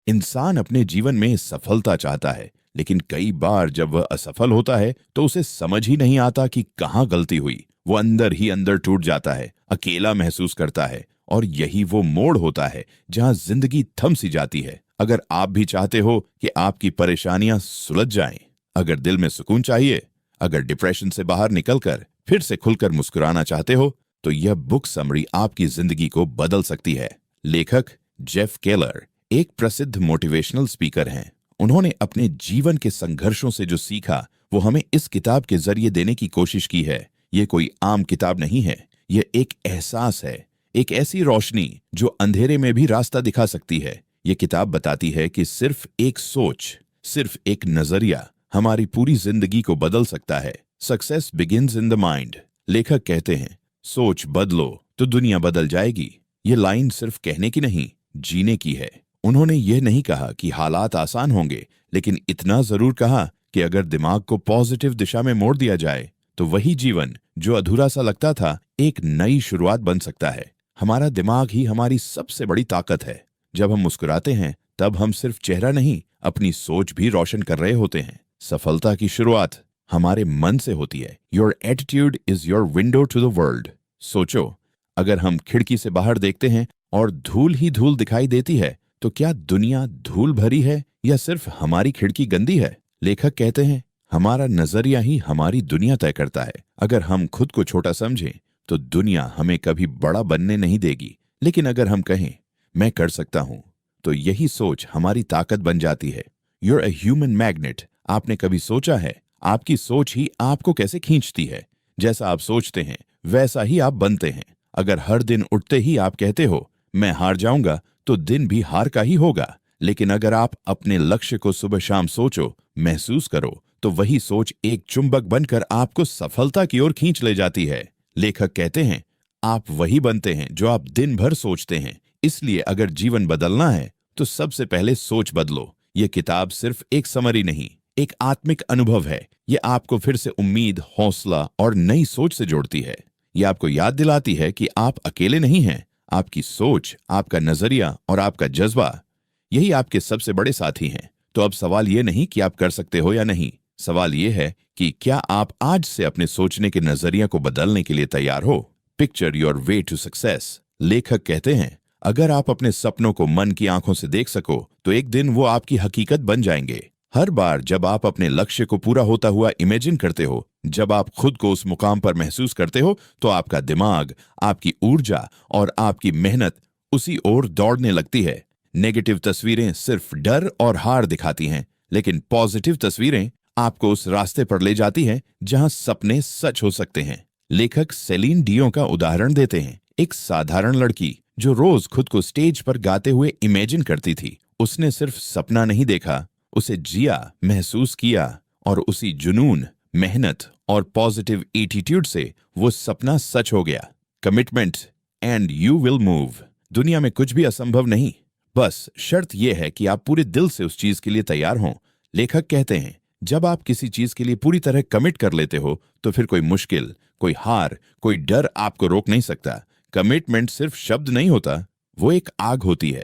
इंसान अपने जीवन में सफलता चाहता है, लेकिन कई बार जब वह असफल होता है तो उसे समझ ही नहीं आता कि कहाँ गलती हुई। वो अंदर ही अंदर टूट जाता है, अकेला महसूस करता है, और यही वो मोड़ होता है जहाँ जिंदगी थम सी जाती है। अगर आप भी चाहते हो कि आपकी परेशानियां सुलझ जाएं, अगर दिल में सुकून चाहिए, अगर डिप्रेशन से बाहर निकलकर फिर से खुलकर मुस्कुराना चाहते हो, तो यह बुक समरी आपकी जिंदगी को बदल सकती है। लेखक जेफ केलर एक प्रसिद्ध मोटिवेशनल स्पीकर हैं। उन्होंने अपने जीवन के संघर्षों से जो सीखा वो हमें इस किताब के जरिए देने की कोशिश की है। ये कोई आम किताब नहीं है, ये एक एहसास है, एक ऐसी रोशनी जो अंधेरे में भी रास्ता दिखा सकती है। ये किताब बताती है कि सिर्फ एक सोच, सिर्फ एक नजरिया हमारी पूरी जिंदगी को बदल सकता है। Success begins in the mind. लेखक कहते हैं, सोच बदलो तो दुनिया बदल जाएगी। ये लाइन सिर्फ कहने की नहीं, जीने की है। उन्होंने यह नहीं कहा कि हालात आसान होंगे, लेकिन इतना जरूर कहा कि अगर दिमाग को पॉजिटिव दिशा में मोड़ दिया जाए तो वही जीवन जो अधूरा सा लगता था एक नई शुरुआत बन सकता है। हमारा दिमाग ही हमारी सबसे बड़ी ताकत है। जब हम मुस्कुराते हैं तब हम सिर्फ चेहरा नहीं, अपनी सोच भी रोशन कर रहे होते हैं। सफलता की शुरुआत हमारे मन से होती है। Your attitude is your window to the world. सोचो, अगर हम खिड़की से बाहर देखते हैं और धूल ही धूल दिखाई देती है, तो क्या दुनिया धूल भरी है या सिर्फ हमारी खिड़की गंदी है? लेखक कहते हैं, हमारा नजरिया ही हमारी दुनिया तय करता है। अगर हम खुद को छोटा समझें तो दुनिया हमें कभी बड़ा बनने नहीं देगी, लेकिन अगर हम कहें मैं कर सकता हूं, तो यही सोच हमारी ताकत बन जाती है। You're a human magnet. आपने कभी सोचा है आपकी सोच ही आपको कैसे खींचती है? जैसा आप सोचते हैं वैसा ही आप बनते हैं। अगर हर दिन उठते ही आप कहते हो मैं हार जाऊंगा, तो दिन भी हार का ही होगा। लेकिन अगर आप अपने लक्ष्य को सुबह शाम सोचो, महसूस करो, तो वही सोच एक चुंबक बनकर आपको सफलता की ओर खींच ले जाती है। लेखक कहते हैं, आप वही बनते हैं जो आप दिन भर सोचते हैं। इसलिए अगर जीवन बदलना है तो सबसे पहले सोच बदलो। ये किताब सिर्फ एक समरी नहीं, एक आत्मिक अनुभव है। ये आपको फिर से उम्मीद, हौसला और नई सोच से जोड़ती है। ये आपको याद दिलाती है कि आप अकेले नहीं हैं। आपकी सोच, आपका नजरिया और आपका जज्बा, यही आपके सबसे बड़े साथी हैं। तो अब सवाल ये नहीं कि आप कर सकते हो या नहीं, सवाल ये है कि क्या आप आज से अपने सोचने के नजरिया को बदलने के लिए तैयार हो? Picture your way to success. लेखक कहते हैं, अगर आप अपने सपनों को मन की आंखों से देख सको तो एक दिन वो आपकी हकीकत बन जाएंगे। हर बार जब आप अपने लक्ष्य को पूरा होता हुआ इमेजिन करते हो, जब आप खुद को उस मुकाम पर महसूस करते हो, तो आपका दिमाग, आपकी ऊर्जा और आपकी मेहनत उसी ओर दौड़ने लगती है। नेगेटिव तस्वीरें सिर्फ डर और हार दिखाती हैं, लेकिन पॉजिटिव तस्वीरें आपको उस रास्ते पर ले जाती हैं जहां सपने सच हो सकते हैं। लेखक सेलिन डियों का उदाहरण देते हैं। एक साधारण लड़की जो रोज खुद को स्टेज पर गाते हुए इमेजिन करती थी। उसने सिर्फ सपना नहीं देखा, उसे जिया, महसूस किया, और उसी जुनून, मेहनत और पॉजिटिव एटीट्यूड से वो सपना सच हो गया। Commitment and you will move. दुनिया में कुछ भी असंभव नहीं, बस शर्त यह है कि आप पूरे दिल से उस चीज के लिए तैयार हों। लेखक कहते हैं, जब आप किसी चीज के लिए पूरी तरह कमिट कर लेते हो तो फिर कोई मुश्किल, कोई हार, कोई डर आपको रोक नहीं सकता। कमिटमेंट सिर्फ शब्द नहीं होता, वो एक आग होती है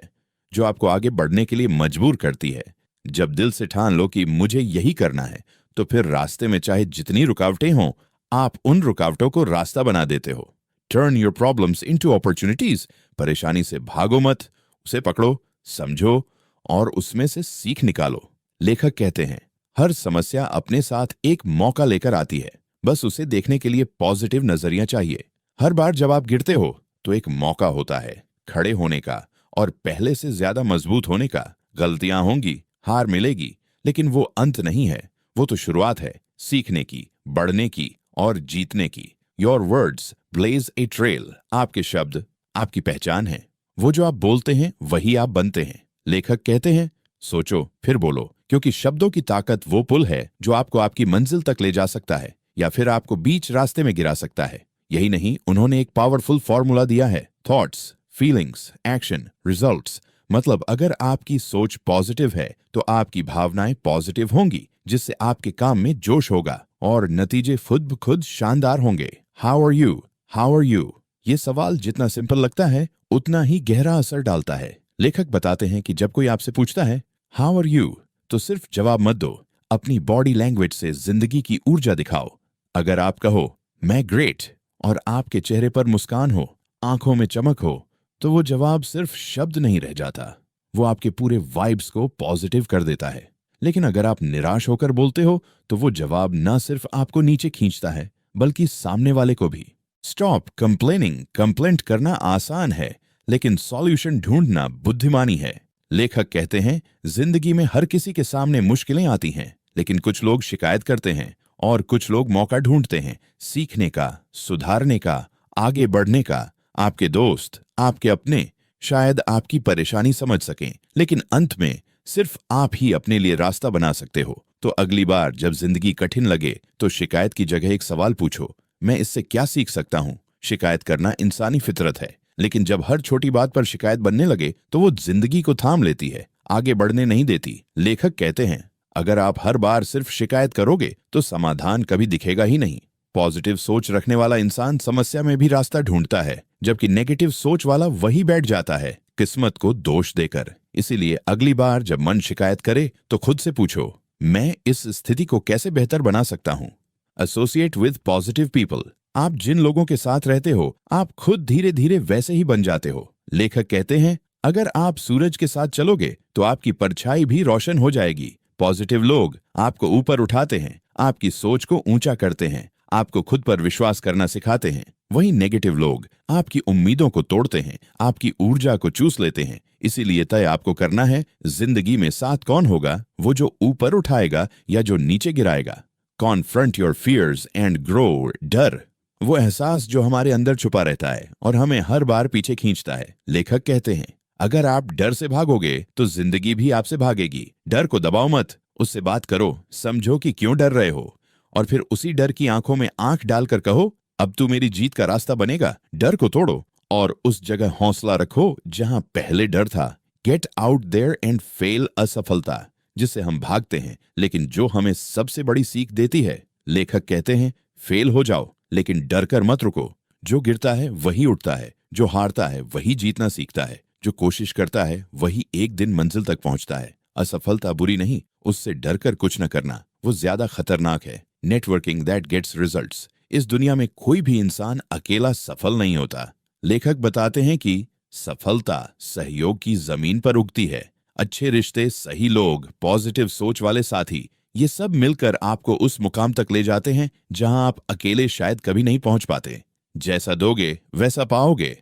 जो आपको आगे बढ़ने के लिए मजबूर करती है। जब दिल से ठान लो कि मुझे यही करना है, तो फिर रास्ते में चाहे जितनी रुकावटें हों, आप उन रुकावटों को रास्ता बना देते हो। Turn your problems into opportunities. परेशानी से भागो मत, उसे पकड़ो, समझो और उसमें से सीख निकालो। लेखक कहते हैं, हर समस्या अपने साथ एक मौका लेकर आती है, बस उसे देखने के लिए पॉजिटिव नजरिया चाहिए। हर बार जब आप गिरते हो तो एक मौका होता है खड़े होने का और पहले से ज्यादा मजबूत होने का। गलतियां होंगी, हार मिलेगी, लेकिन वो अंत नहीं है, वो तो शुरुआत है सीखने की, बढ़ने की और जीतने की। Your words blaze a trail. आपके शब्द आपकी पहचान है। वो जो आप बोलते हैं वही आप बनते हैं। लेखक कहते हैं, सोचो फिर बोलो, क्योंकि शब्दों की ताकत वो पुल है जो आपको आपकी मंजिल तक ले जा सकता है या फिर आपको बीच रास्ते में गिरा सकता है। यही नहीं, उन्होंने एक पावरफुल फॉर्मूला दिया है, थॉट्स, फीलिंग्स, एक्शन, रिजल्ट्स। मतलब अगर आपकी सोच पॉजिटिव है तो आपकी भावनाएं पॉजिटिव होंगी, जिससे आपके काम में जोश होगा और नतीजे खुद ब खुद शानदार होंगे। How are you? How are you? ये सवाल जितना सिंपल लगता है उतना ही गहरा असर डालता है। लेखक बताते हैं कि जब कोई आपसे पूछता है हाउ आर यू, तो सिर्फ जवाब मत दो, अपनी बॉडी लैंग्वेज से जिंदगी की ऊर्जा दिखाओ। अगर आप कहो मैं ग्रेट और आपके चेहरे पर मुस्कान हो, आंखों में चमक हो, तो वो जवाब सिर्फ शब्द नहीं रह जाता, वो आपके पूरे वाइब्स को पॉजिटिव कर देता है। लेकिन अगर आप निराश होकर बोलते हो तो वो जवाब न सिर्फ आपको नीचे खींचता है बल्कि सामने वाले को भी। Stop complaining. कंप्लेंट करना आसान है लेकिन सॉल्यूशन ढूंढना बुद्धिमानी है। लेखक कहते हैं जिंदगी में हर किसी के सामने मुश्किलें आती हैं, लेकिन कुछ लोग शिकायत करते हैं और कुछ लोग मौका ढूंढते हैं सीखने का, सुधारने का, आगे बढ़ने का। आपके दोस्त, आपके अपने शायद आपकी परेशानी समझ सकें, लेकिन अंत में सिर्फ आप ही अपने लिए रास्ता बना सकते हो। तो अगली बार जब जिंदगी कठिन लगे तो शिकायत की जगह एक सवाल पूछो, मैं इससे क्या सीख सकता हूँ। शिकायत करना इंसानी फितरत है, लेकिन जब हर छोटी बात पर शिकायत बनने लगे तो वो जिंदगी को थाम लेती है, आगे बढ़ने नहीं देती। लेखक कहते हैं अगर आप हर बार सिर्फ शिकायत करोगे तो समाधान कभी दिखेगा ही नहीं। पॉजिटिव सोच रखने वाला इंसान समस्या में भी रास्ता ढूंढता है, जबकि नेगेटिव सोच वाला वही बैठ जाता है किस्मत को दोष देकर। इसीलिए अगली बार जब मन शिकायत करे तो खुद से पूछो, मैं इस स्थिति को कैसे बेहतर बना सकता हूँ। Associate with positive people. आप जिन लोगों के साथ रहते हो आप खुद धीरे धीरे वैसे ही बन जाते हो। लेखक कहते हैं अगर आप सूरज के साथ चलोगे तो आपकी परछाई भी रोशन हो जाएगी। पॉजिटिव लोग आपको ऊपर उठाते हैं, आपकी सोच को ऊंचा करते हैं, आपको खुद पर विश्वास करना सिखाते हैं। वहीं नेगेटिव लोग आपकी उम्मीदों को तोड़ते हैं, आपकी ऊर्जा को चूस लेते हैं। इसीलिए तय आपको करना है जिंदगी में साथ कौन होगा, वो जो ऊपर उठाएगा या जो नीचे गिराएगा। Confront your fears and grow. डर वो एहसास जो हमारे अंदर छुपा रहता है और हमें हर बार पीछे खींचता है। लेखक कहते हैं अगर आप डर से भागोगे तो जिंदगी भी आपसे भागेगी। डर को दबाओ मत, उससे बात करो, समझो कि क्यों डर रहे हो और फिर उसी डर की आंखों में आंख डालकर कहो अब तू मेरी जीत का रास्ता बनेगा। डर को तोड़ो और उस जगह हौसला रखो जहां पहले डर था। Get out there and fail. असफलता जिससे हम भागते हैं लेकिन जो हमें सबसे बड़ी सीख देती है। लेखक कहते हैं फेल हो जाओ लेकिन डर कर मत रुको। जो गिरता है वही उठता है, जो हारता है वही जीतना सीखता है, जो कोशिश करता है वही एक दिन मंजिल तक पहुंचता है। असफलता बुरी नहीं, उससे डर कर कुछ न करना वो ज्यादा खतरनाक है। Networking that gets results. इस दुनिया में कोई भी इंसान अकेला सफल नहीं होता। लेखक बताते हैं कि सफलता सहयोग की जमीन पर उगती है। अच्छे रिश्ते, सही लोग, पॉजिटिव सोच वाले साथी, ये सब मिलकर आपको उस मुकाम तक ले जाते हैं जहां आप अकेले शायद कभी नहीं पहुंच पाते। जैसा दोगे वैसा पाओगे,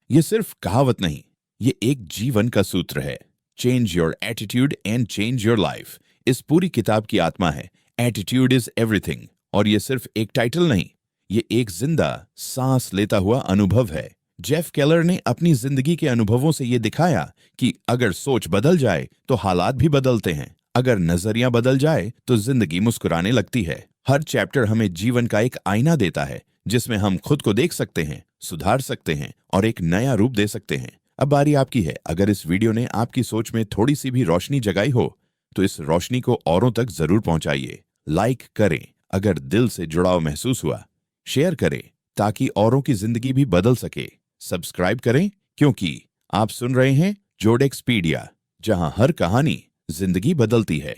ये सिर्फ कहावत नहीं, ये एक जीवन का सूत्र है। Change your attitude and change your life इस पूरी किताब की आत्मा है। Attitude is everything. और ये सिर्फ एक टाइटल नहीं, ये एक जिंदा सांस लेता हुआ अनुभव है। जेफ केलर ने अपनी जिंदगी के अनुभवों से ये दिखाया कि अगर सोच बदल जाए तो हालात भी बदलते हैं। अगर नजरिया बदल जाए तो जिंदगी मुस्कुराने लगती है। हर चैप्टर हमें जीवन का एक आईना देता है जिसमें हम खुद को देख सकते हैं, सुधार सकते हैं और एक नया रूप दे सकते हैं। अब बारी आपकी है। अगर इस वीडियो ने आपकी सोच में थोड़ी सी भी रोशनी जगाई हो तो इस रोशनी को औरों तक जरूर पहुंचाइए। लाइक करें अगर दिल से जुड़ाव महसूस हुआ, शेयर करें ताकि औरों की जिंदगी भी बदल सके, सब्सक्राइब करें क्योंकि आप सुन रहे हैं जोडेक्सपीडिया, जहां हर कहानी जिंदगी बदलती है।